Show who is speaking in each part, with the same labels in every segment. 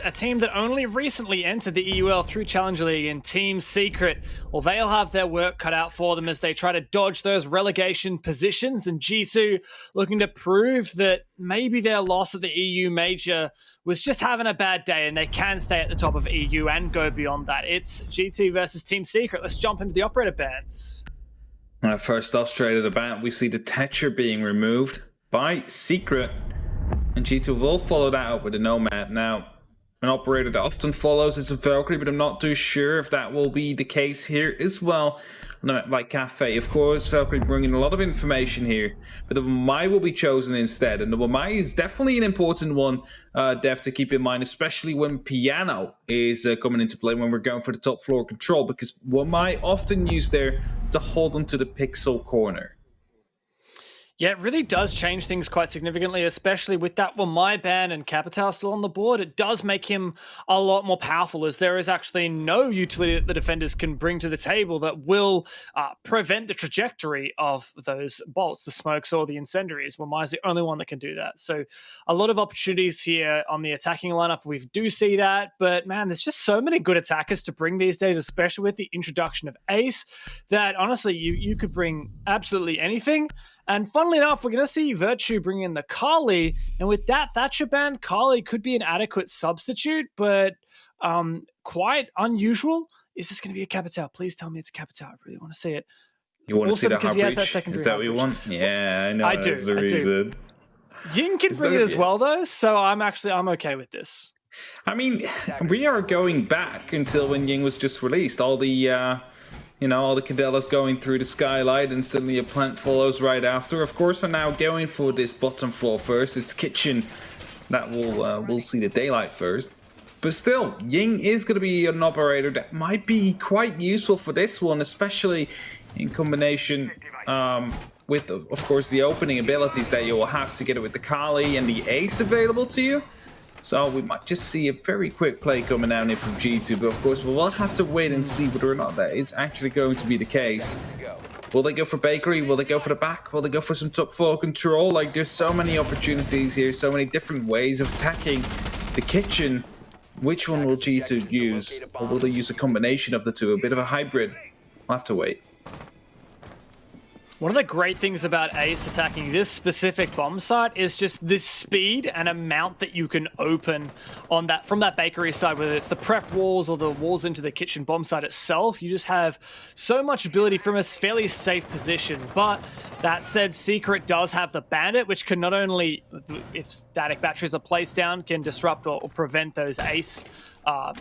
Speaker 1: a team that only recently entered the EUL through Challenger League in Team Secret. Well, they'll have their work cut out for them as they try to dodge those relegation positions, and G2 looking to prove that maybe their loss at the EU Major was just having a bad day and they can stay at the top of EU and go beyond that. It's G2 versus Team Secret. Let's jump into the operator bans.
Speaker 2: First off, straight at the bat, we see the Tetcher being removed by Secret. And G2 will follow that up with a Nomad. Now, an operator that often follows is a Valkyrie, but I'm not too sure if that will be the case here as well. Like Cafe, of course, Valkyrie bringing a lot of information here, but the Wamai will be chosen instead. And the Wamai is definitely an important one, Dev, to keep in mind, especially when Piano is coming into play, when we're going for the top floor control, because Wamai often used there to hold onto the pixel corner.
Speaker 1: Yeah, it really does change things quite significantly, especially with that Wamai ban and Capital still on the board. It does make him a lot more powerful, as there is actually no utility that the defenders can bring to the table that will prevent the trajectory of those bolts, the smokes or the incendiaries. Wamai is the only one that can do that. So a lot of opportunities here on the attacking lineup. We do see that, but man, there's just so many good attackers to bring these days, especially with the introduction of Ace, that honestly, you could bring absolutely anything. And funnily enough, we're going to see Virtue bring in the Kali. And with that Thatcher ban, Kali could be an adequate substitute, but quite unusual. Is this going to be a Capital? Please tell me it's a Capital. I really want to see it.
Speaker 2: You want
Speaker 1: also
Speaker 2: to see the
Speaker 1: because
Speaker 2: hard
Speaker 1: he has
Speaker 2: breach?
Speaker 1: that secondary.
Speaker 2: Is that what you want? Yeah, I know.
Speaker 1: I do.
Speaker 2: That's the reason.
Speaker 1: Ying can bring it as well, though. So I'm okay with this.
Speaker 2: I mean, we are going back until when Ying was just released. All the all the Cadellas going through the skylight, and suddenly a plant follows right after. Of course, we're now going for this bottom floor first. It's kitchen that will see the daylight first. But still, Ying is going to be an operator that might be quite useful for this one, especially in combination with, of course, the opening abilities that you will have together with the Kali and the Ace available to you. So we might just see a very quick play coming down here from G2, but of course we will have to wait and see whether or not that is actually going to be the case. Will they go for Bakery? Will they go for the back? Will they go for some top floor control? Like, there's so many opportunities here, so many different ways of attacking the kitchen. Which one will G2 use? Or will they use a combination of the two? A bit of a hybrid? We'll have to wait.
Speaker 1: One of the great things about Ace attacking this specific bomb site is just the speed and amount that you can open on that from that bakery side, whether it's the prep walls or the walls into the kitchen bomb site itself. You just have so much ability from a fairly safe position. But that said, Secret does have the Bandit, which can not only, if static batteries are placed down, can disrupt or prevent those Ace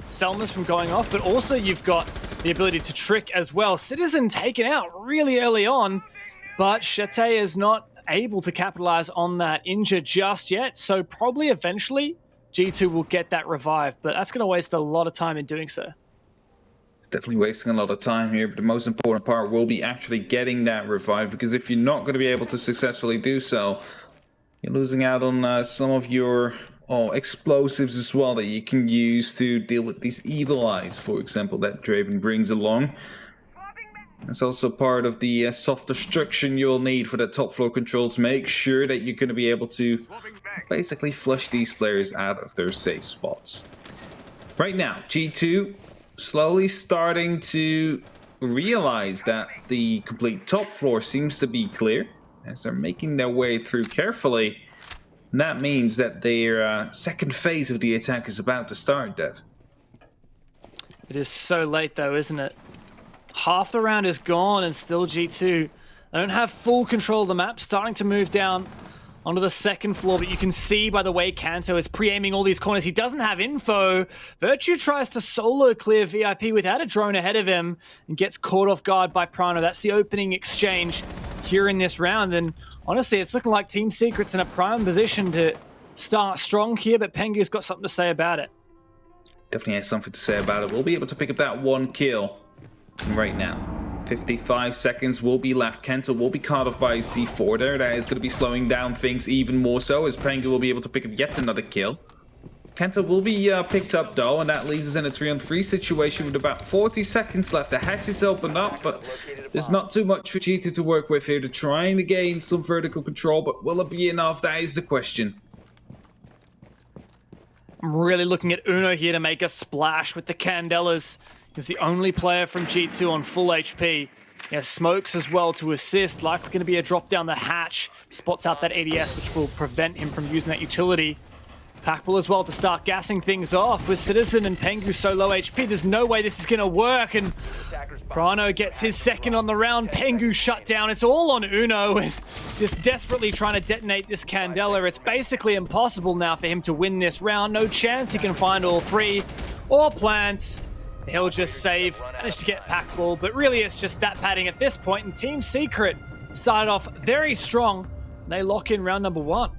Speaker 1: Selmas from going off, but also you've got the ability to trick as well. Citizen taken out really early on, but Chate is not able to capitalize on that injure just yet, so probably eventually G2 will get that revived, but that's going to waste a lot of time in doing so.
Speaker 2: It's definitely wasting a lot of time here, but the most important part will be actually getting that revive, because if you're not going to be able to successfully do so, you're losing out on some of your explosives as well that you can use to deal with these evil eyes, for example, that Draven brings along. It's also part of the soft destruction you'll need for the top floor controls. Make sure that you're going to be able to basically flush these players out of their safe spots. Right now, G2 slowly starting to realize that the complete top floor seems to be clear as they're making their way through carefully. And that means that their second phase of the attack is about to start, Dev.
Speaker 1: It is so late though, isn't it? Half the round is gone and still G2. They don't have full control of the map, starting to move down onto the second floor, but you can see by the way Kanto is pre-aiming all these corners. He doesn't have info. Virtue tries to solo clear VIP without a drone ahead of him and gets caught off guard by Prano. That's the opening exchange here in this round, and honestly, it's looking like Team Secret's in a prime position to start strong here, but Pengu's got something to say about it.
Speaker 2: Definitely has something to say about it. We'll be able to pick up that one kill right now. 55 seconds will be left. Kenta will be caught off by C4 there. That is going to be slowing down things even more so, as Pengu will be able to pick up yet another kill. Kenta will be picked up though, and that leaves us in a 3-on-3 situation with about 40 seconds left. The hatch is opened up, but there's not too much for G2 to work with here. They're trying to gain some vertical control, but will it be enough? That is the question.
Speaker 1: I'm really looking at Uno here to make a splash with the Candelas. He's the only player from G2 on full HP. He has smokes as well to assist. Likely going to be a drop down the hatch. Spots out that ADS, which will prevent him from using that utility. Packball as well to start gassing things off. With Citizen and Pengu so low HP, there's no way this is going to work. And Prano gets his second on the round. Pengu shut down. It's all on Uno. And just desperately trying to detonate this Candela. It's basically impossible now for him to win this round. No chance he can find all three or plants. He'll just save, manage to get Packball, but really it's just stat padding at this point, and Team Secret started off very strong. They lock in round number 1.
Speaker 2: I'm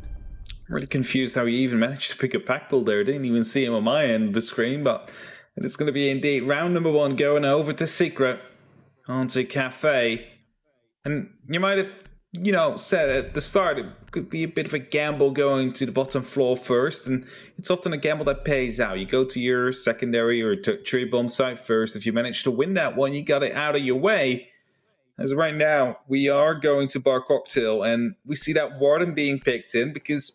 Speaker 2: really confused how he even managed to pick up Packball there. Didn't even see him on my end of the screen, but it's going to be indeed round number 1 going over to Secret, onto Cafe. And you might have, said at the start it could be a bit of a gamble going to the bottom floor first, and it's often a gamble that pays out. You go to your secondary or tertiary bomb site first. If you manage to win that one, you got it out of your way. As right now, we are going to Bar Cocktail, and we see that Warden being picked in because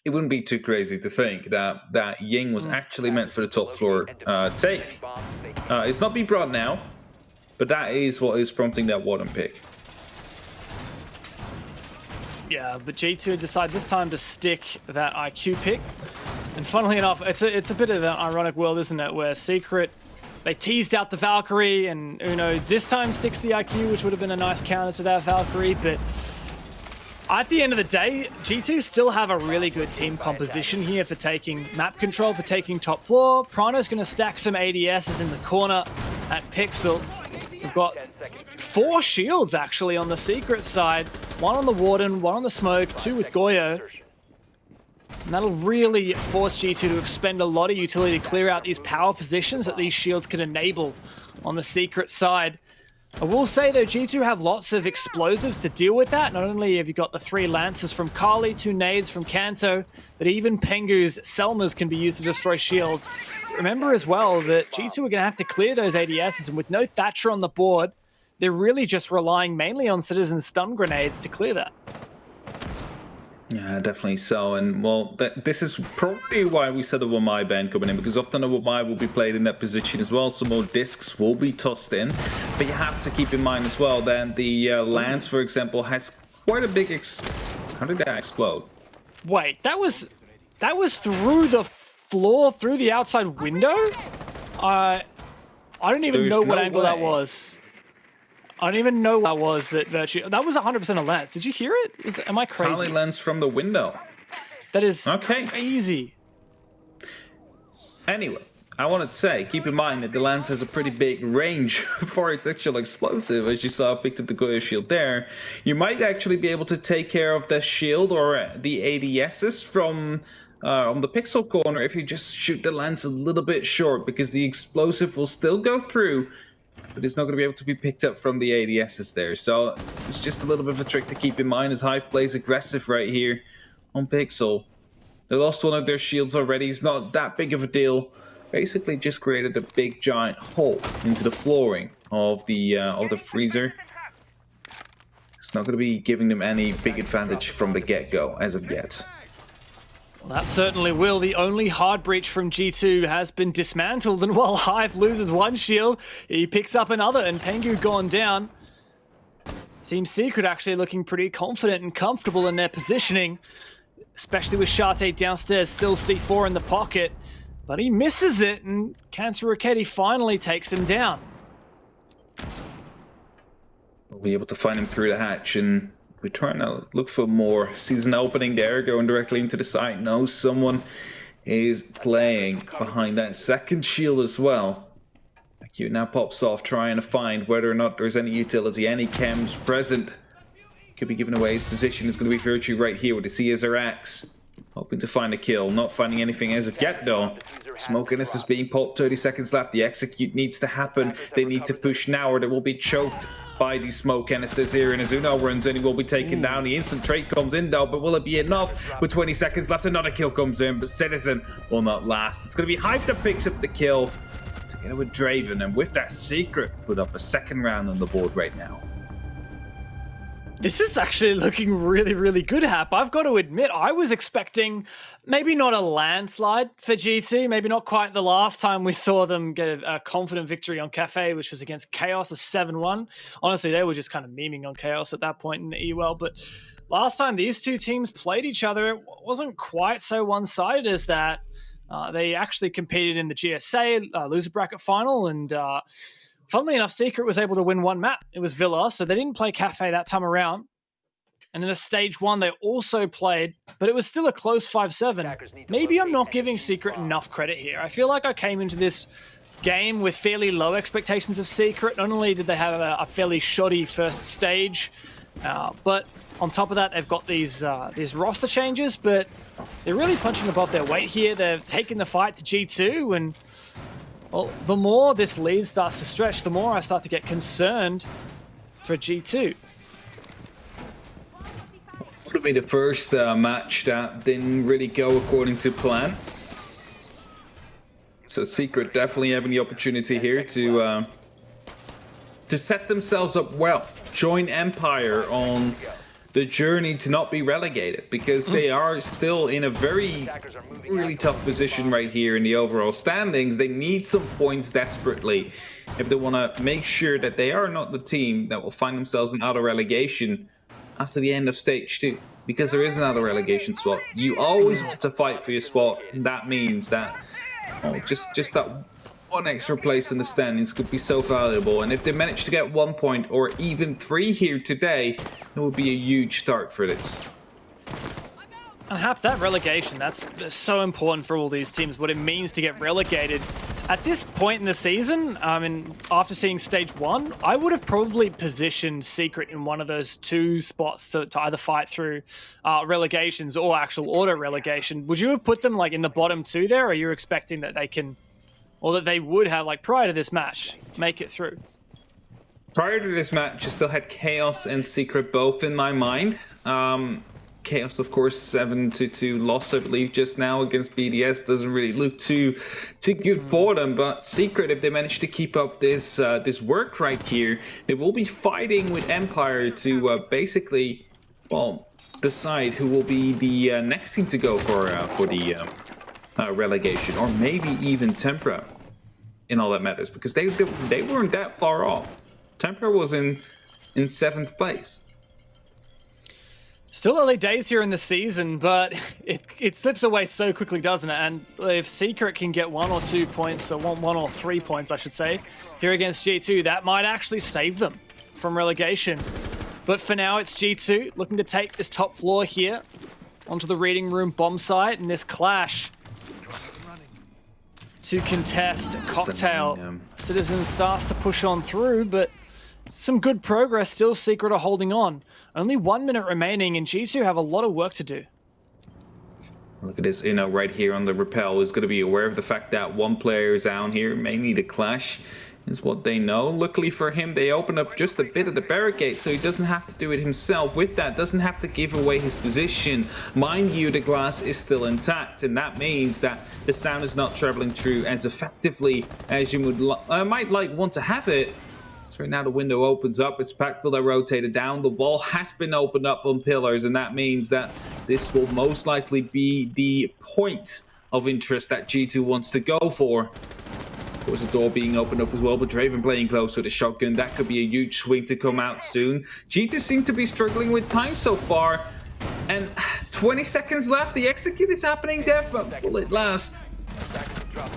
Speaker 2: it wouldn't be too crazy to think that Ying was actually meant for the top floor take. It's not being brought now, but that is what is prompting that Warden pick.
Speaker 1: Yeah, but G2 decide this time to stick that IQ pick. And funnily enough, it's a bit of an ironic world, isn't it? Where Secret, they teased out the Valkyrie, and Uno this time sticks the IQ, which would have been a nice counter to that Valkyrie. But at the end of the day, G2 still have a really good team composition here for taking map control, for taking top floor. Prano's going to stack some ADSs in the corner at Pixel. We've got 4 shields actually on the Secret side. 1 on the Warden, 1 on the Smoke, 2 with Goyo. And that'll really force G2 to expend a lot of utility to clear out these power positions that these shields can enable on the Secret side. I will say though, G2 have lots of explosives to deal with that. Not only have you got the 3 Lancers from Kali, 2 nades from Kanto, but even Pengu's Selmas can be used to destroy shields. Remember as well that G2 are going to have to clear those ADSs, and with no Thatcher on the board, they're really just relying mainly on Citizen stun grenades to clear that.
Speaker 2: Yeah, definitely so. And well, this is probably why we said the Wamai ban coming in, because often the Wamai will be played in that position as well. Some more discs will be tossed in, but you have to keep in mind as well that the Lance, for example, has quite a big how did that explode?
Speaker 1: Wait, that was through the floor, through the outside window? I don't even know what angle that was. I don't even know what that was. That was 100% a lens. Did you hear it? Am I crazy?
Speaker 2: Probably lens from the window.
Speaker 1: That is crazy.
Speaker 2: Anyway, I wanted to say, keep in mind that the lens has a pretty big range for its actual explosive. As you saw, I picked up the Goyo shield there. You might actually be able to take care of the shield or the ADSs from on the pixel corner if you just shoot the lens a little bit short, because the explosive will still go through, but it's not going to be able to be picked up from the ADSs there. So it's just a little bit of a trick to keep in mind as Hive plays aggressive right here on Pixel. They lost one of their shields already. It's not that big of a deal. Basically just created a big giant hole into the flooring of the freezer. It's not going to be giving them any big advantage from the get-go as of yet.
Speaker 1: Well, that certainly will. The only hard breach from G2 has been dismantled, and while Hive loses 1 shield, he picks up another, and Pengu gone down. Team Secret actually looking pretty confident and comfortable in their positioning, especially with Shate downstairs, still C4 in the pocket, but he misses it, and Cancer Raketti finally takes him down.
Speaker 2: We'll be able to find him through the hatch, and we're trying to look for more. Sees an opening there, going directly into the site. No, someone is playing behind that second shield as well. Q now pops off, trying to find whether or not there's any utility, any chems present. Could be giving away his position. Is going to be Virtue right here with the Caesar Axe. Hoping to find a kill. Not finding anything as of yet, though. Smokiness is being popped. 30 seconds left. The execute needs to happen. They need to push now, or they will be choked by the smoke canisters here. And as Uno runs in, he will be taken down. The instant trade comes in, though, but will it be enough? With 20 seconds left, another kill comes in, but Citizen will not last. It's going to be Hive that picks up the kill together with Draven, and with that Secret, put up a second round on the board right now.
Speaker 1: This is actually looking really, really good, Hap. I've got to admit, I was expecting maybe not a landslide for G2, maybe not quite the last time we saw them get a confident victory on Cafe, which was against Chaos, a 7-1. Honestly, they were just kind of memeing on Chaos at that point in the EUL, but last time these two teams played each other, it wasn't quite so one-sided as that. They actually competed in the GSA loser bracket final, and funnily enough, Secret was able to win one map. It was Villa, so they didn't play Cafe that time around. And in the stage one, they also played, but it was still a close 5-7. Maybe I'm not giving Secret enough credit here. I feel like I came into this game with fairly low expectations of Secret. Not only did they have a fairly shoddy first stage, but on top of that, they've got these roster changes, but they're really punching above their weight here. They've taken the fight to G2, and well, the more this lead starts to stretch, the more I start to get concerned for G2.
Speaker 2: Would have been the first match that didn't really go according to plan. So Secret definitely having the opportunity here to set themselves up well. Join Empire on the journey to not be relegated, because they are still in a really tough position right here in the overall standings. They need some points desperately if they want to make sure that they are not the team that will find themselves in auto relegation after the end of stage 2, because there is another relegation spot. You always want to fight for your spot, and that means that just that one extra place in the standings could be so valuable. And if they manage to get 1 point or even 3 here today, it would be a huge start for this.
Speaker 1: And Hap, that relegation, that's so important for all these teams, what it means to get relegated. At this point in the season, after seeing stage 1, I would have probably positioned Secret in one of those 2 spots to either fight through relegations or actual auto relegation. Would you have put them like in the bottom 2 there, or are you expecting that they can, or that they would have, like prior to this match, make it through?
Speaker 2: Prior to this match, I still had Chaos and Secret both in my mind. Chaos, of course, 7-2 loss, I believe, just now against BDS. Doesn't really look too good for them. But Secret, if they manage to keep up this work right here, they will be fighting with Empire to basically, well, decide who will be the next team to go for the relegation, or maybe even Tempra, in all that matters, because they weren't that far off. Tempra was in 7th place.
Speaker 1: Still early days here in the season, but it slips away so quickly, doesn't it? And if Secret can get 1 or 2 points, or 1 or 3 points, I should say, here against G2, that might actually save them from relegation. But for now, it's G2 looking to take this top floor here onto the reading room bomb site, and this clash to contest Cocktail. Citizen starts to push on through, but some good progress still. Secret are holding on. Only 1 minute remaining, and G2 have a lot of work to do.
Speaker 2: Look at this, right here on the rappel is going to be aware of the fact that one player is down here. Mainly the clash is what they know. Luckily for him, they open up just a bit of the barricade, so he doesn't have to do it himself. With that, doesn't have to give away his position. Mind you, the glass is still intact, and that means that the sound is not traveling through as effectively as you might want to have it. So right now the window opens up, it's packed till I rotated down. The wall has been opened up on pillars, and that means that this will most likely be the point of interest that G2 wants to go for. Of course, the door being opened up as well, but Draven playing close with a shotgun. That could be a huge swing to come out soon. G2 seem to be struggling with time so far. And 20 seconds left. The execute is happening, Dev, but will it last?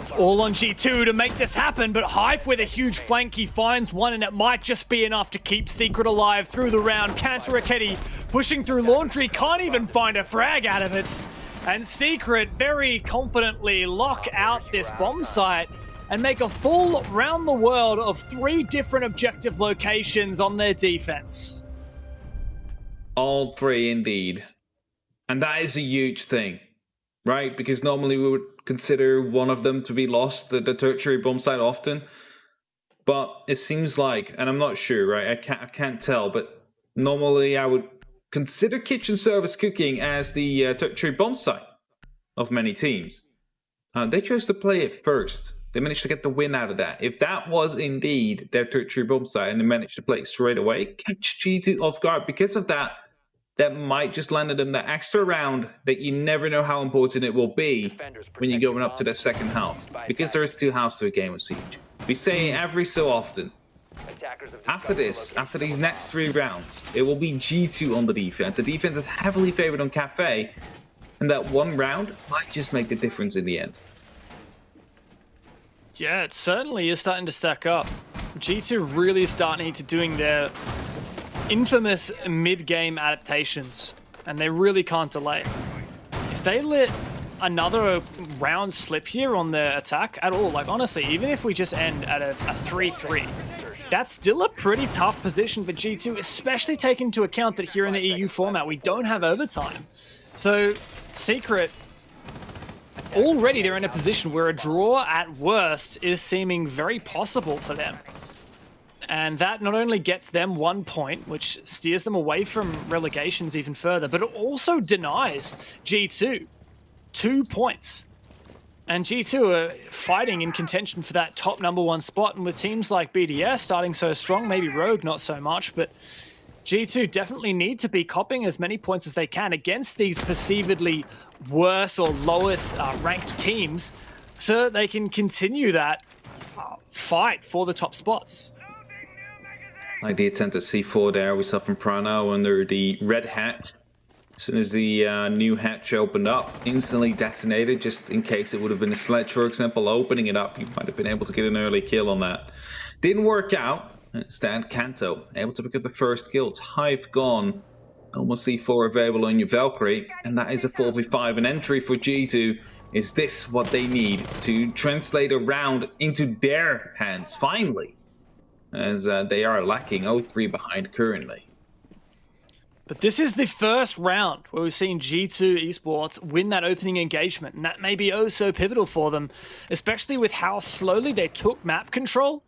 Speaker 1: It's all on G2 to make this happen, but Hype with a huge flank, he finds one, and it might just be enough to keep Secret alive through the round. Kantaraketi pushing through Laundry, can't even find a frag out of it. And Secret very confidently lock out this bomb site and make a full round the world of 3 different objective locations on their defense.
Speaker 2: All 3 indeed. And that is a huge thing, right? Because normally we would consider one of them to be lost, the tertiary bomb site often. But it seems like, and I'm not sure, right? I can't tell, but normally I would consider kitchen service cooking as the tertiary bomb site of many teams. They chose to play it first. They managed to get the win out of that. If that was indeed their tertiary bomb site and they managed to play it straight away, catch G2 off guard. Because of that, that might just land them that extra round that you never know how important it will be when you're going up to the second half. Because there is 2 halves to a game of Siege. We say it every so often. After this, after these next 3 rounds, it will be G2 on the defense. A defense that's heavily favored on Cafe. And that 1 round might just make the difference in the end.
Speaker 1: Yeah, it certainly is starting to stack up. G2 really starting to doing their infamous mid-game adaptations, and they really can't delay. If they let another round slip here on their attack at all, like honestly, even if we just end at a 3-3, that's still a pretty tough position for G2, especially taking into account that here in the EU format, we don't have overtime. So, Secret, already they're in a position where a draw at worst is seeming very possible for them. And that not only gets them 1 point, which steers them away from relegations even further, but it also denies G2 2 points. And G2 are fighting in contention for that top #1 spot, and with teams like BDS starting so strong, maybe Rogue not so much, but G2 definitely need to be copying as many points as they can against these perceivedly worse or lowest ranked teams so they can continue that fight for the top spots.
Speaker 2: Like the attempt at C4 there, we saw from Prano under the red hatch. As soon as the new hatch opened up, instantly detonated, just in case it would have been a sledge, for example. Opening it up, you might have been able to get an early kill on that. Didn't work out. Instead, Kanto able to pick up the first kill. It's Hype gone. Almost C4 available on your Valkyrie. And that is a 4v5. An entry for G2. Is this what they need to translate a round into their hands, finally? As they are lacking 0-3 behind currently.
Speaker 1: But this is the first round where we've seen G2 Esports win that opening engagement. And that may be oh so pivotal for them, especially with how slowly they took map control.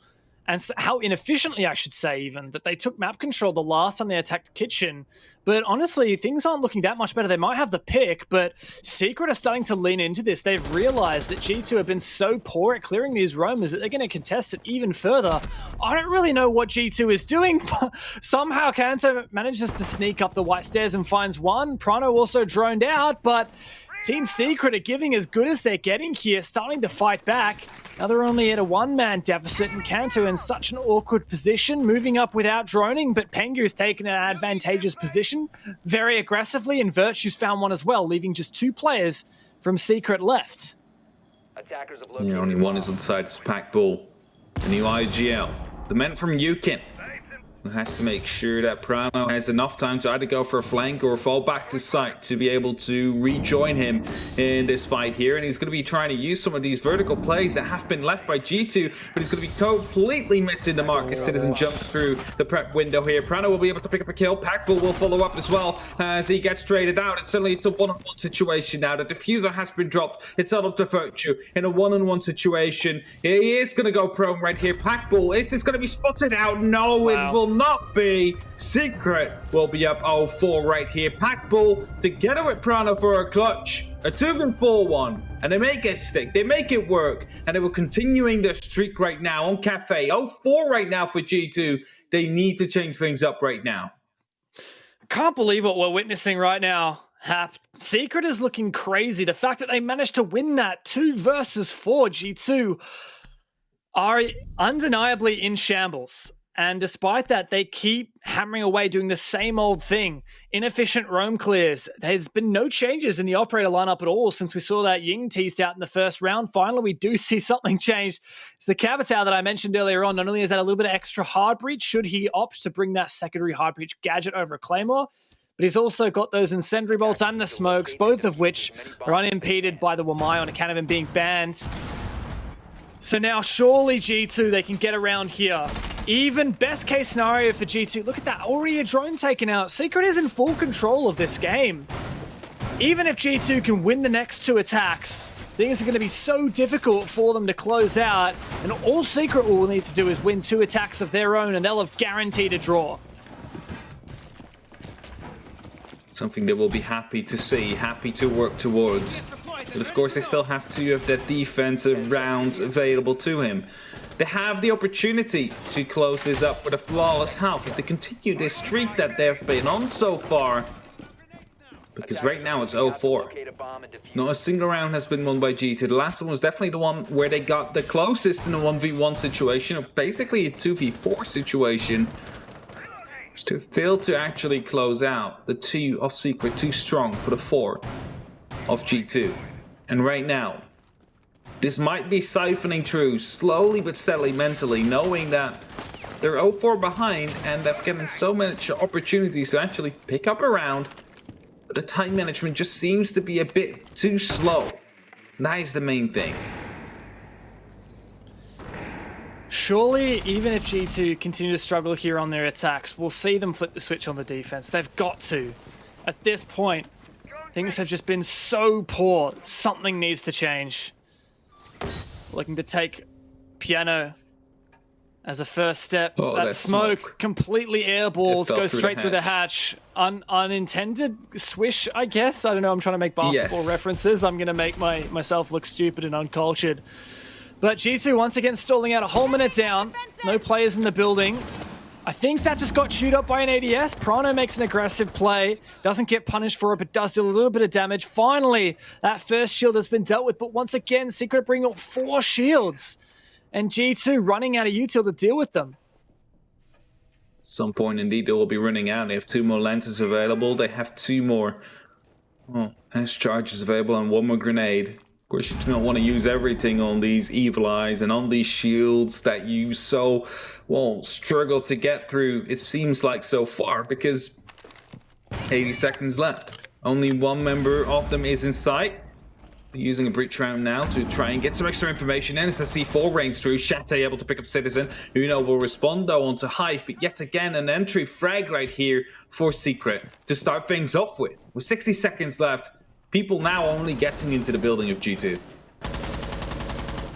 Speaker 1: And how inefficiently, I should say, even, that they took map control the last time they attacked Kitchen. But honestly, things aren't looking that much better. They might have the pick, but Secret are starting to lean into this. They've realized that G2 have been so poor at clearing these roamers that they're going to contest it even further. I don't really know what G2 is doing, but somehow Kanto manages to sneak up the white stairs and finds one. Prano also droned out, but Team Secret are giving as good as they're getting here, starting to fight back. Now they're only at a 1-man deficit, and Kanto in such an awkward position, moving up without droning, but Pengu's taken an advantageous position very aggressively, and Virtue's found one as well, leaving just 2 players from Secret left.
Speaker 2: Yeah, only one is on side. It's Pack Bull, the new IGL. The men from Yukin, who has to make sure that Prano has enough time to either go for a flank or fall back to site to be able to rejoin him in this fight here. And he's going to be trying to use some of these vertical plays that have been left by G2, but he's going to be completely missing the mark as Citizen jumps through the prep window here. Prano will be able to pick up a kill. Packbull will follow up as well as he gets traded out. And suddenly it's a one-on-one situation now. The diffuser has been dropped. It's all up to Virtue in a one-on-one situation. He is going to go prone right here. Packbull, is this going to be spotted out? No,
Speaker 1: wow.
Speaker 2: It will not be. Secret will be up 0-4 right here. Packbull together with Prano for a clutch. A 2-4-1. And they make it stick. They make it work. And they were continuing their streak right now on Cafe. 0-4 right now for G2. They need to change things up right now.
Speaker 1: I can't believe what we're witnessing right now. Hap. Secret is looking crazy. The fact that they managed to win that 2 versus 4, G2 are undeniably in shambles. And despite that, they keep hammering away, doing the same old thing. Inefficient roam clears. There's been no changes in the operator lineup at all since we saw that Ying teased out in the first round. Finally, we do see something change. It's the Capitao that I mentioned earlier on. Not only is that a little bit of extra hard breach, should he opt to bring that secondary hard breach gadget over a Claymore, but he's also got those incendiary bolts and the smokes, both of which are unimpeded by the Wamai on account of him being banned. So now surely G2, they can get around here. Even best case scenario for G2. Look at that, already a drone taken out. Secret is in full control of this game. Even if G2 can win the next 2 attacks, things are going to be so difficult for them to close out. And all Secret will need to do is win 2 attacks of their own, and they'll have guaranteed a draw.
Speaker 2: Something they will be happy to see, happy to work towards. But of course, they still have 2 of their defensive rounds available to him. They have the opportunity to close this up with a flawless half if they continue this streak that they've been on so far. Because right now it's 0-4. Not a single round has been won by G2. The last one was definitely the one where they got the closest in a 1v1 situation, of basically a 2v4 situation. To fail to actually close out the 2 of Secret too strong for the 4 of G2. And right now, this might be siphoning through slowly but steadily mentally, knowing that they're 0-4 behind and they've given so many opportunities to actually pick up a round. But the time management just seems to be a bit too slow. That is the main thing.
Speaker 1: Surely, even if G2 continue to struggle here on their attacks, we'll see them flip the switch on the defense. They've got to. At this point, things have just been so poor. Something needs to change. Looking to take Piano as a first step.
Speaker 2: Oh,
Speaker 1: that smoke completely airballs, goes straight through the hatch. Unintended swish, I guess. I don't know, I'm trying to make basketball references. I'm going to make myself look stupid and uncultured. But G2 once again stalling out, a whole minute down. No players in the building. I think that just got chewed up by an ADS. Prano makes an aggressive play. Doesn't get punished for it, but does deal a little bit of damage. Finally, that first shield has been dealt with. But once again, Secret bringing up 4 shields. And G2 running out of util to deal with them.
Speaker 2: At some point, indeed, they will be running out. They have 2 more lenses available. They have 2 more S charges available and 1 more grenade. Of course, you do not want to use everything on these Evil Eyes and on these shields that you so, well, struggle to get through, it seems like so far, because 80 seconds left. Only 1 member of them is in sight. They're using a breach round now to try and get some extra information. And as the C4 rains through, Shate able to pick up Citizen. Uno will respond though onto Hive, but yet again an entry frag right here for Secret to start things off with. With 60 seconds left, people now only getting into the building of G2.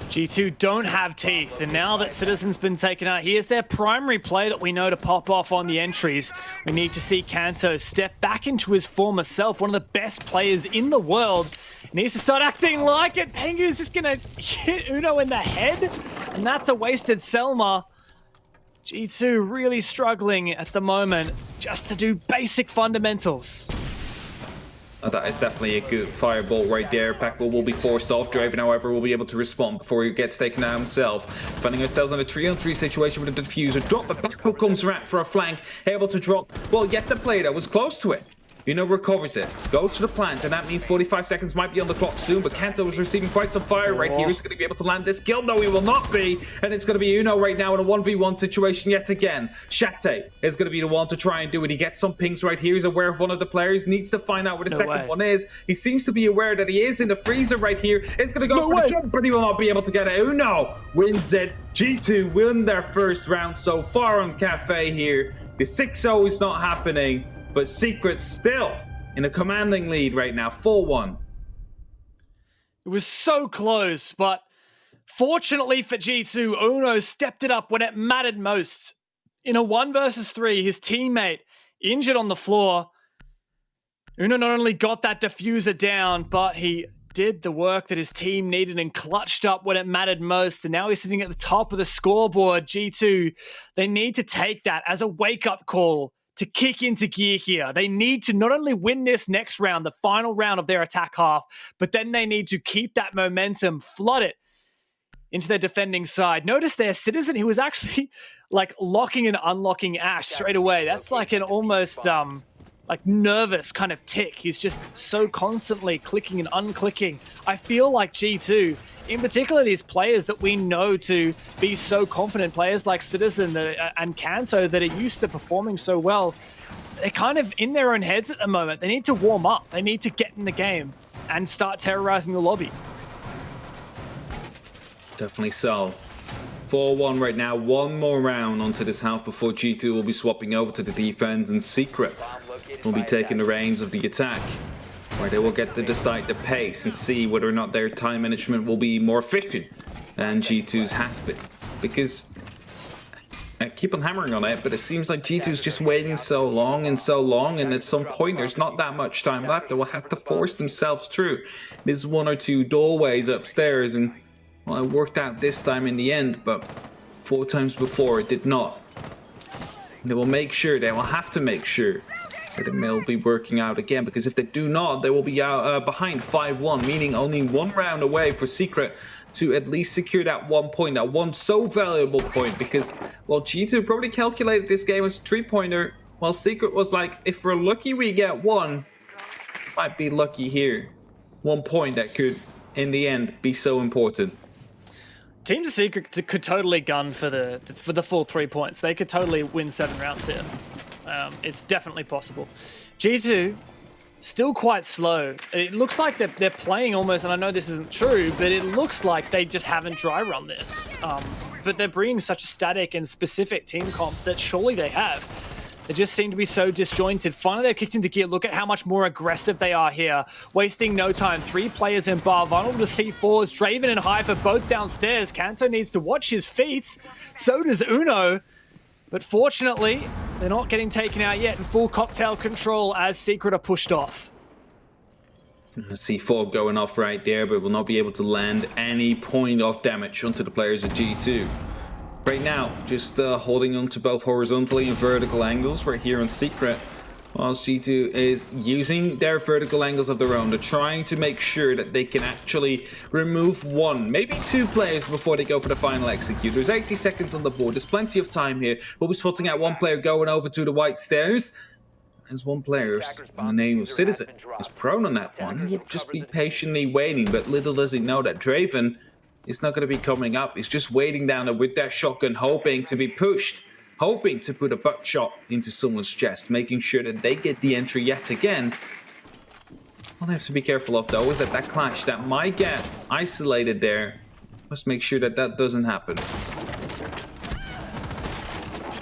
Speaker 1: G2 don't have teeth, and now that Citizen's been taken out, here's their primary play that we know to pop off on the entries. We need to see Kanto step back into his former self, one of the best players in the world. He needs to start acting like it. Pengu's just gonna hit Uno in the head, and that's a wasted Selma. G2 really struggling at the moment just to do basic fundamentals.
Speaker 2: That is definitely a good fireball right there. Packball will be forced off. Draven, however, will be able to respond before he gets taken out himself. Finding ourselves in a 3-on-3 situation with a diffuser. Drop, but Packball comes around for a flank. Able to drop. Well, yet the player that was close to it. Uno recovers it, goes to the plant, and that means 45 seconds might be on the clock soon, but Kanto is receiving quite some fire right here. He's going to be able to land this kill. No, he will not be, and it's going to be Uno right now in a 1v1 situation yet again. Shate is going to be the one to try and do it. He gets some pings right here. He's aware of one of the players, needs to find out where the second one is. He seems to be aware that he is in the freezer right here. It's going to go for the jump, but he will not be able to get it. Uno wins it. G2 win their first round so far on Cafe here. The 6-0 is not happening, but Secret still in a commanding lead right now, 4-1.
Speaker 1: It was so close, but fortunately for G2, Uno stepped it up when it mattered most. In a 1 versus 3, his teammate injured on the floor. Uno not only got that diffuser down, but he did the work that his team needed and clutched up when it mattered most. And now he's sitting at the top of the scoreboard. G2, they need to take that as a wake-up call to kick into gear here. They need to not only win this next round, the final round of their attack half, but then they need to keep that momentum, flood it into their defending side. Notice their Citizen, he was actually like locking and unlocking Ash straight away. That's like an almost like nervous kind of tick. He's just so constantly clicking and unclicking. I feel like G2, in particular these players that we know to be so confident, players like Citizen and Kanto that are used to performing so well, they're kind of in their own heads at the moment. They need to warm up. They need to get in the game and start terrorizing the lobby.
Speaker 2: Definitely so. 4-1 right now. 1 more round onto this half before G2 will be swapping over to the defense, and Secret will be taking the reins of the attack, where they will get to decide the pace and see whether or not their time management will be more efficient than G2's has been. Because keep on hammering on it, but it seems like G2 is just waiting so long, and at some point there's not that much time left. They will have to force themselves through. There's one or two doorways upstairs, and well, it worked out this time in the end, but 4 times before it did not. They will have to make sure that it will be working out again, because if they do not, they will be out behind 5-1, meaning only 1 round away for Secret to at least secure that 1 point, that one so valuable point, because, well, G2 probably calculated this game as a 3-pointer, while Secret was like, if we're lucky we get 1, might be lucky here. 1 point that could, in the end, be so important.
Speaker 1: Team Secret could totally gun for the full 3 points. They could totally win 7 rounds here. It's definitely possible. G2, still quite slow. It looks like they're playing almost, and I know this isn't true, but it looks like they just haven't dry run this. But they're bringing such a static and specific team comp that surely they have. They just seem to be so disjointed. Finally, they've kicked into gear. Look at how much more aggressive they are here. Wasting no time. 3 players in bar. Vulnerable to C4s. Draven and Hyper both downstairs. Kanto needs to watch his feet. So does Uno. But fortunately, they're not getting taken out yet in full cocktail control as Secret are pushed off.
Speaker 2: C4 going off right there, but will not be able to land any point of damage onto the players of G2. Right now, just holding on to both horizontally and vertical angles right here on Secret, whilst G2 is using their vertical angles of their own. They're trying to make sure that they can actually remove 1, maybe 2 players before they go for the final execute. There's 80 seconds on the board. There's plenty of time here. We'll be spotting out 1 player going over to the white stairs. As 1 player in the name of Citizen is prone on that one. He'll just be patiently waiting, but little does he know that Draven is not going to be coming up. He's just waiting down there with that shotgun, hoping to be pushed, hoping to put a butt shot into someone's chest, making sure that they get the entry yet again. What I have to be careful of, though, is that clash that might get isolated there. Must make sure that that doesn't happen.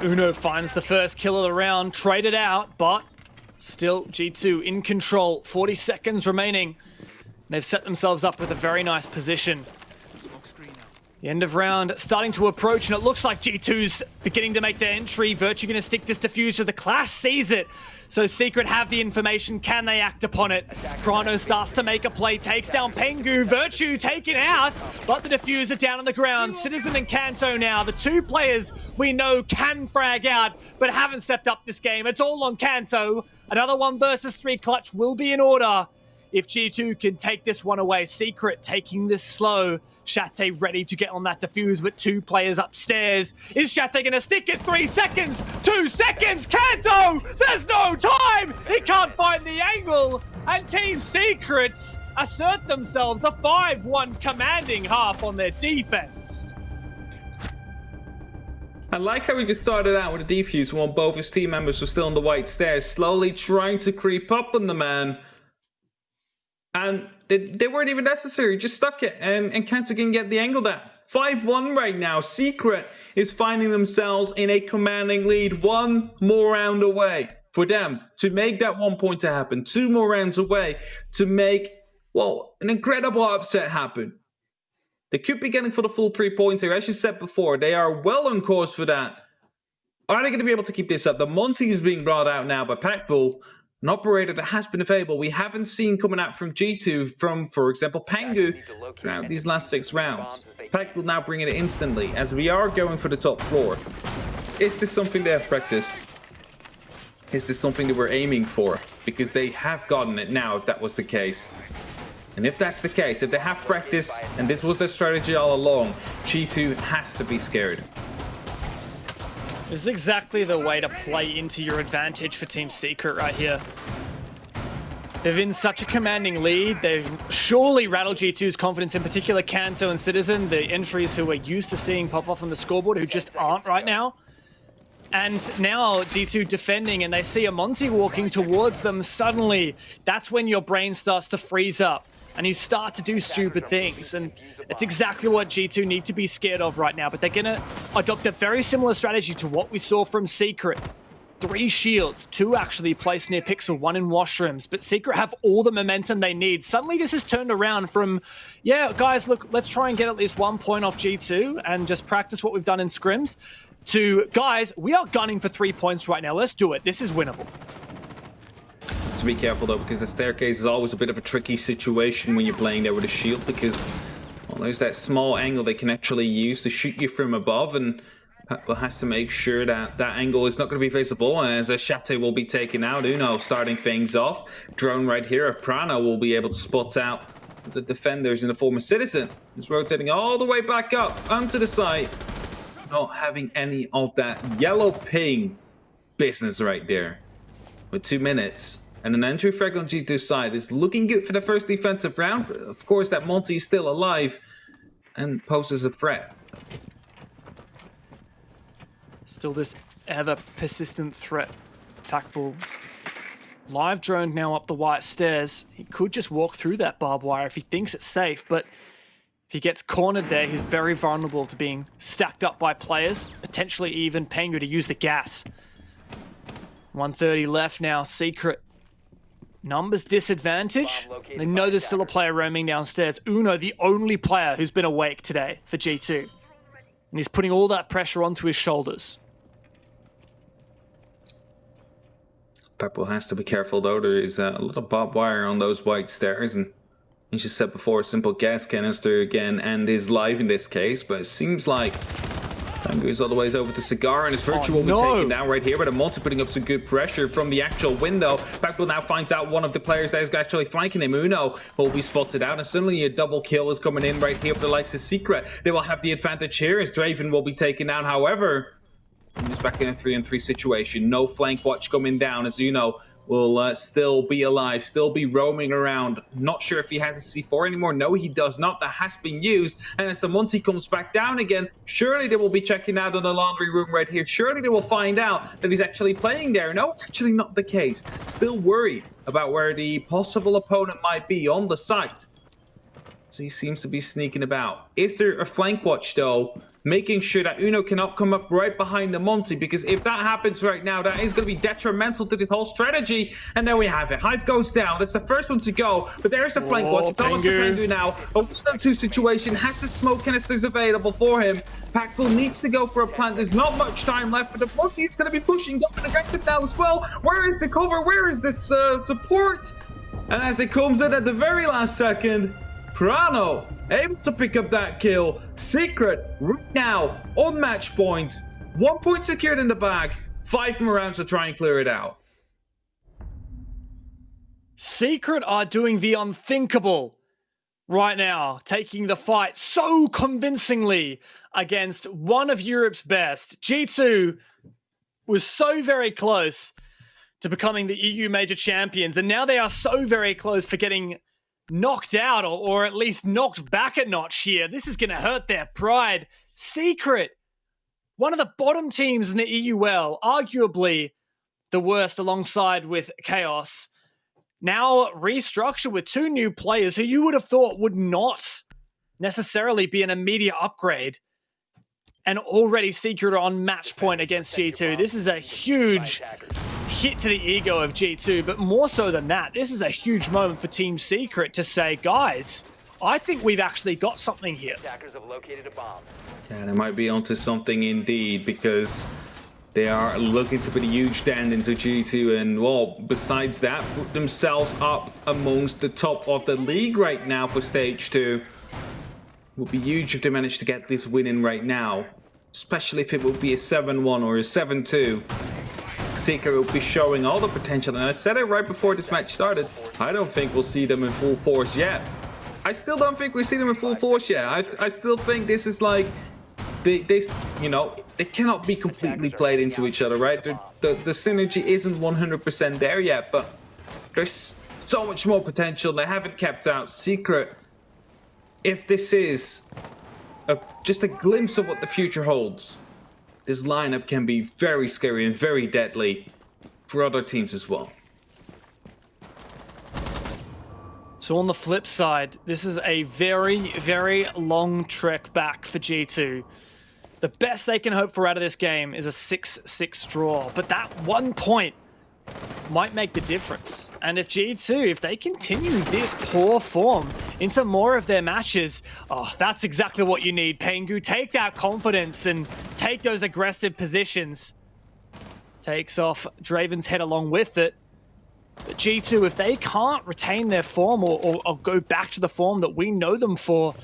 Speaker 1: Uno finds the first kill of the round, traded out, but still G2 in control. 40 seconds remaining. They've set themselves up with a very nice position. The end of round starting to approach, and it looks like G2's beginning to make their entry. Virtue going to stick this diffuser. The Clash sees it. So Secret have the information. Can they act upon it? Chrono starts to make a play, takes down Pengu. Virtue taken out, but the diffuser down on the ground. Citizen and Kanto now, the 2 players we know can frag out, but haven't stepped up this game. It's all on Kanto. Another 1 versus 3 clutch will be in order. If G2 can take this one away. Secret taking this slow. Shate ready to get on that defuse, but 2 players upstairs. Is Shate going to stick it? 3 seconds, 2 seconds, Kanto! There's no time! He can't find the angle! And Team Secrets assert themselves a 5-1 commanding half on their defense.
Speaker 2: I like how we just started out with a defuse while both his team members were still on the white stairs, slowly trying to creep up on the man. And they weren't even necessary, just stuck it, and Kanto can get the angle down. 5-1 right now. Secret is finding themselves in a commanding lead. 1 more round away for them to make that 1 point to happen. 2 more rounds away to make, well, an incredible upset happen. They could be getting for the full 3 points here. As you said before, they are well on course for that. Are they going to be able to keep this up? The Monty is being brought out now by Packbull. An operator that has been available, we haven't seen coming out from G2 from, for example, Pengu throughout these last 6 rounds. Pack will now bring it instantly, as we are going for the top floor. Is this something they have practiced? Is this something that we're aiming for? Because they have gotten it now, if that was the case. And if that's the case, if they have practiced, and this was their strategy all along, G2 has to be scared.
Speaker 1: This is exactly the way to play into your advantage for Team Secret right here. They've in such a commanding lead. They've surely rattled G2's confidence, in particular Kanto and Citizen, the entries who we're used to seeing pop off on the scoreboard, who just aren't right now. And now G2 defending, and they see a Monty walking towards them. Suddenly, that's when your brain starts to freeze up and you start to do stupid things. And it's exactly what G2 need to be scared of right now. But they're going to adopt a very similar strategy to what we saw from Secret. 3 shields, 2 actually placed near Pixel, 1 in washrooms. But Secret have all the momentum they need. Suddenly this has turned around from, yeah, guys, look, let's try and get at least 1 point off G2 and just practice what we've done in scrims. to, guys, we are gunning for 3 points right now. Let's do it. This is winnable.
Speaker 2: To be careful though, because the staircase is always a bit of a tricky situation when you're playing there with a shield, because well, there's that small angle they can actually use to shoot you from above, and Paco has to make sure that that angle is not going to be visible, as a Shate will be taken out. Uno starting things off. Drone right here of Prana will be able to spot out the defenders in the form of Citizen. He's rotating all the way back up onto the side. Not having any of that yellow ping business right there. With 2 minutes. And an entry frag on G2's side is looking good for the first defensive round. Of course, that Monty is still alive and poses a threat.
Speaker 1: Still this ever persistent threat. Tactball. Live drone now up the white stairs. He could just walk through that barbed wire if he thinks it's safe, but if he gets cornered there, he's very vulnerable to being stacked up by players, potentially even Pengu to use the gas. 130 left now. Secret. Numbers disadvantage. They know there's still a player roaming downstairs. Uno, the only player who's been awake today for G2. And he's putting all that pressure onto his shoulders.
Speaker 2: Peppo has to be careful though. There is a little barbed wire on those white stairs, and as you said before, a simple gas canister again and is live in this case, but it seems like time goes all the way over to Cigar, and his virtue will be taken down right here, but a multi putting up some good pressure from the actual window. Peppo now finds out one of the players that is actually flanking him. Uno will be spotted out, and suddenly a double kill is coming in right here for the likes of Secret. They will have the advantage here as Draven will be taken down. However, he's back in a 3-on-3 situation. No flank watch coming down, as Uno will still be alive, still be roaming around. Not sure if he has a C4 anymore. No, he does not. That has been used. And as the Monty comes back down again, surely they will be checking out on the laundry room right here. Surely they will find out that he's actually playing there. No, actually not the case. Still worried about where the possible opponent might be on the site. So he seems to be sneaking about. Is there a flank watch though? Making sure that Uno cannot come up right behind the Monty, because if that happens right now, that is going to be detrimental to this whole strategy. And there we have it. Hive goes down. That's the first one to go, but there's the flank watch. It's all up to Pengu now. A 1-on-2 situation. Has the smoke canisters available for him. Packbull needs to go for a plant. There's not much time left, but the Monty is going to be pushing up and aggressive now as well. Where is the cover? Where is this support? And as it comes in at the very last second, Prano able to pick up that kill. Secret right now on match point. 1 point secured in the bag. 5 more rounds to try and clear it out.
Speaker 1: Secret are doing the unthinkable right now, taking the fight so convincingly against one of Europe's best. G2 was so very close to becoming the EU major champions, and now they are so very close for getting knocked out, or at least knocked back a notch here. This is going to hurt their pride. Secret, one of the bottom teams in the EUL, arguably the worst alongside with Chaos, now restructured with 2 new players who you would have thought would not necessarily be an immediate upgrade. And already Secret are on match point against G2. This is a huge hit to the ego of G2, but more so than that, this is a huge moment for Team Secret to say, guys, I think we've actually got something here.
Speaker 3: Attackers have located a bomb.
Speaker 2: Yeah, they might be onto something indeed, because they are looking to put a huge dent into G2, and well, besides that, put themselves up amongst the top of the league right now for stage 2. Would be huge if they manage to get this win in right now, especially if it would be a 7-1 or a 7-2. Secret will be showing all the potential, and I said it right before this match started. I don't think we'll see them in full force yet. I still don't think we see them in full force yet. I still think this is like they you know, they cannot be completely played into each other, right? The synergy isn't 100% there yet, but there's so much more potential. They haven't kept out. Secret, if this is just a glimpse of what the future holds, this lineup can be very scary and very deadly for other teams as well.
Speaker 1: So on the flip side, this is a very, very long trek back for G2. The best they can hope for out of this game is a 6-6 draw, but that 1 point might make the difference. And if G2, if they continue this poor form into more of their matches, oh, that's exactly what you need, Pengu. Take that confidence and take those aggressive positions. Takes off Draven's head along with it. But G2, if they can't retain their form or go back to the form that we know them for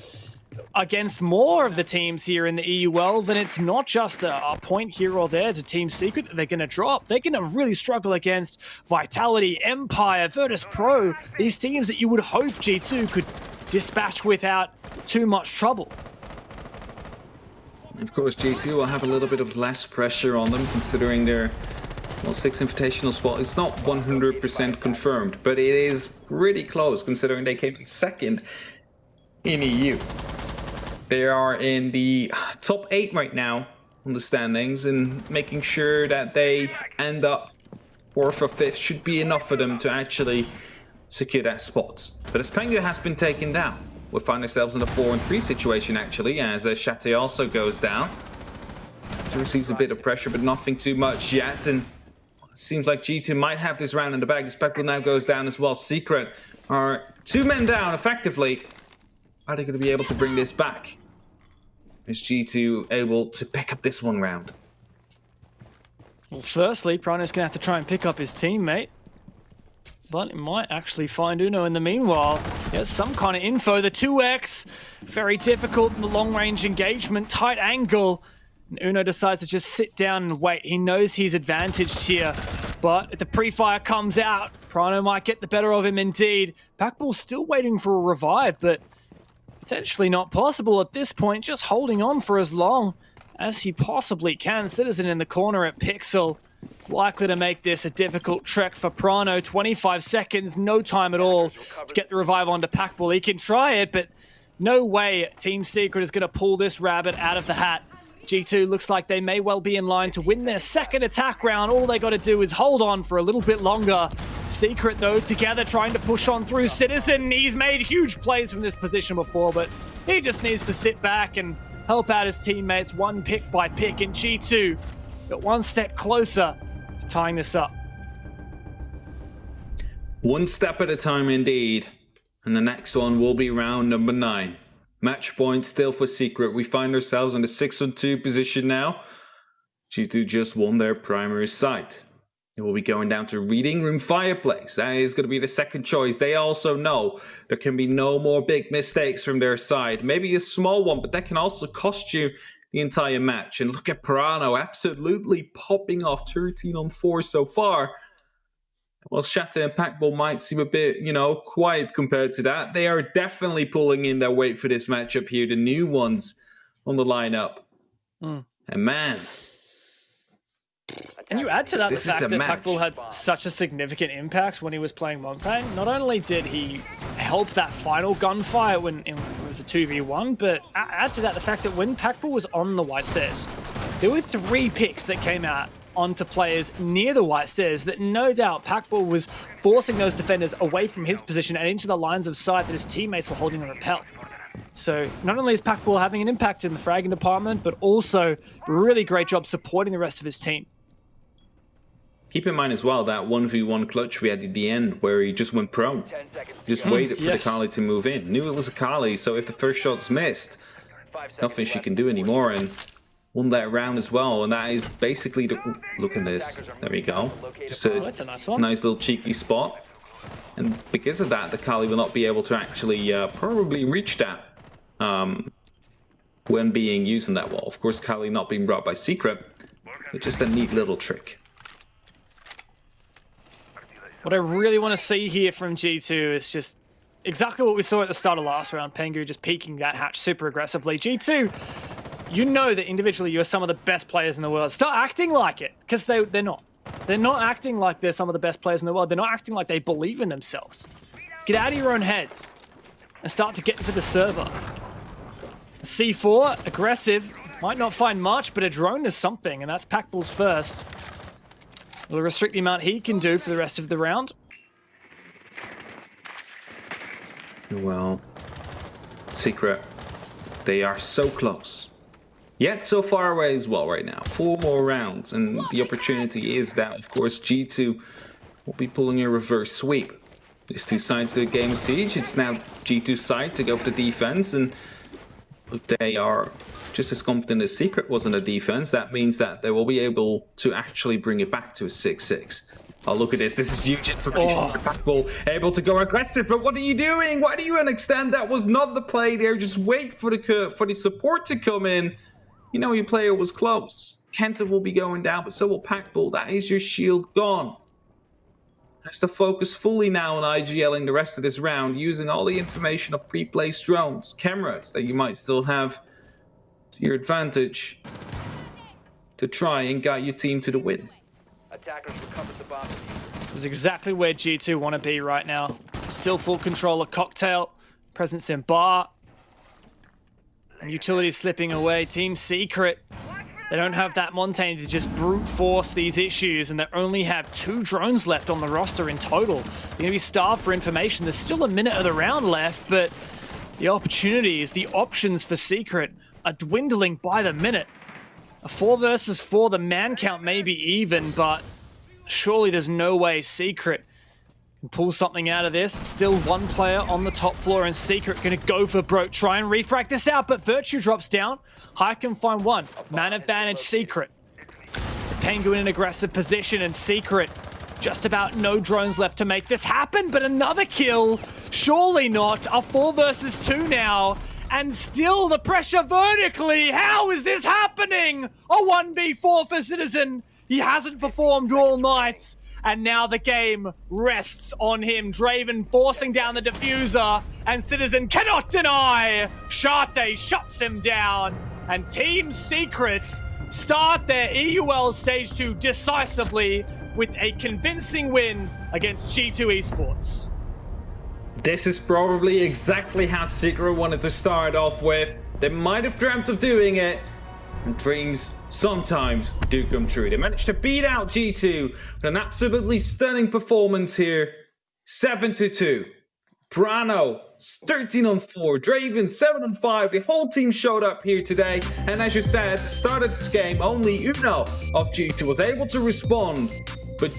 Speaker 1: against more of the teams here in the EUL, then it's not just a point here or there to Team Secret that they're going to drop. They're going to really struggle against Vitality, Empire, Virtus Pro, these teams that you would hope G2 could dispatch without too much trouble.
Speaker 2: Of course, G2 will have a little bit of less pressure on them, considering their 6 invitational spot is not 100% confirmed, but it is pretty close, considering they came in second in EU. They are in the top 8 right now on the standings, and making sure that they end up 4th or 5th should be enough for them to actually secure that spot. But as Pengu has been taken down, we'll find ourselves in a 4-3 situation actually, as Shate also goes down. It receives a bit of pressure, but nothing too much yet, and it seems like G2 might have this round in the bag. Spectral now goes down as well. Secret are 2 men down effectively. Are they going to be able to bring this back? Is G2 able to pick up this one round?
Speaker 1: Well, firstly, Prano's going to have to try and pick up his teammate. But it might actually find Uno in the meanwhile. There's some kind of info. The 2x, very difficult in the long-range engagement, tight angle. And Uno decides to just sit down and wait. He knows he's advantaged here. But if the pre-fire comes out, Prano might get the better of him indeed. Packball's still waiting for a revive, but potentially not possible at this point. Just holding on for as long as he possibly can. Citizen in the corner at Pixel. Likely to make this a difficult trek for Prano. 25 seconds, no time at all to get the revive onto Packball. He can try it, but no way Team Secret is going to pull this rabbit out of the hat. G2 looks like they may well be in line to win their second attack round. All they got to do is hold on for a little bit longer. Secret, though, together trying to push on through Citizen. He's made huge plays from this position before, but he just needs to sit back and help out his teammates one pick by pick. And G2 got one step closer to tying this up.
Speaker 2: One step at a time indeed. And the next one will be round number 9. Match point still for Secret. We find ourselves in the 6-2 position now. G2 just won their primary site. It will be going down to Reading Room Fireplace. That is going to be the second choice. They also know there can be no more big mistakes from their side. Maybe a small one, but that can also cost you the entire match. And look at Prano absolutely popping off 13-on-4 so far. Well, Shatter and Packball might seem a bit, quiet compared to that. They are definitely pulling in their weight for this matchup here. The new ones on the lineup. And man.
Speaker 1: And you add to that the fact that Packball had such a significant impact when he was playing Montaigne. Not only did he help that final gunfight when it was a 2v1, but add to that the fact that when Packball was on the White Stairs, there were 3 picks that came out onto players near the White Stairs that no doubt Packball was forcing those defenders away from his position and into the lines of sight that his teammates were holding on repel. So not only is Packball having an impact in the fragging department, but also really great job supporting the rest of his team.
Speaker 2: Keep in mind as well that 1v1 clutch we had at the end where he just went prone. Just waited for the Kali to move in. Knew it was a Kali, so if the first shot's missed, there's nothing she can do anymore. And won that round as well, and that is basically the... Look at this. There we go. Just
Speaker 1: that's a nice one.
Speaker 2: Nice little cheeky spot. And because of that, the Kali will not be able to actually probably reach that when being used in that wall. Of course, Kali not being brought by Secret, but just a neat little trick.
Speaker 1: What I really want to see here from G2 is just exactly what we saw at the start of last round. Pengu just peeking that hatch super aggressively. G2, you know that individually you're some of the best players in the world. Start acting like it, because they're not. They're not acting like they're some of the best players in the world. They're not acting like they believe in themselves. Get out of your own heads and start to get into the server. C4, aggressive, might not find much, but a drone is something, and that's Packball's first. Will restrict the amount he can do for the rest of the round.
Speaker 2: Well, Secret, they are so close. Yet so far away as well right now. 4 more rounds, and the opportunity is that, of course, G2 will be pulling a reverse sweep. These two sides of the game of Siege. It's now G2's side to go for the defense, and if they are just as confident as Secret was in the defense, that means that they will be able to actually bring it back to a 6-6. Oh, look at this. This is huge information. Packball able to go aggressive, but what are you doing? Why do you extend? That was not the play there. Just wait for the support to come in. You know your player was close. Kenta will be going down, but so will Packball. That is your shield gone. Has to focus fully now on IGL in the rest of this round, using all the information of pre-placed drones, cameras that you might still have to your advantage to try and guide your team to the win.
Speaker 3: Attackers recovered the bomb.
Speaker 1: This is exactly where G2 want to be right now. Still full control of Cocktail, presence in Bar, and utility slipping away. Team Secret, they don't have that Montaigne to just brute force these issues, and they only have 2 drones left on the roster in total. They're going to be starved for information. There's still a minute of the round left, but the opportunities, the options for Secret are dwindling by the minute. A 4 versus 4, the man count may be even, but surely there's no way Secret can pull something out of this. Still 1 player on the top floor, and Secret gonna go for broke, try and refract this out, but Virtue drops down. High can find 1. Man advantage Secret. The Penguin in aggressive position, and Secret just about no drones left to make this happen, but another kill. Surely not. A 4 versus 2 now. And still the pressure vertically. How is this happening? A 1v4 for Citizen. He hasn't performed all night. And now the game rests on him. Draven forcing down the diffuser. And Citizen cannot deny. Shate shuts him down. And Team Secrets start their EUL Stage 2 decisively with a convincing win against G2 Esports.
Speaker 2: This is probably exactly how Secret wanted to start off with. They might have dreamt of doing it, and dreams sometimes do come true. They managed to beat out G2 with an absolutely stunning performance here. 7-2. Prano 13-4, Draven 7-5. The whole team showed up here today, and as you said at the start of this game, only Uno of G2 was able to respond, but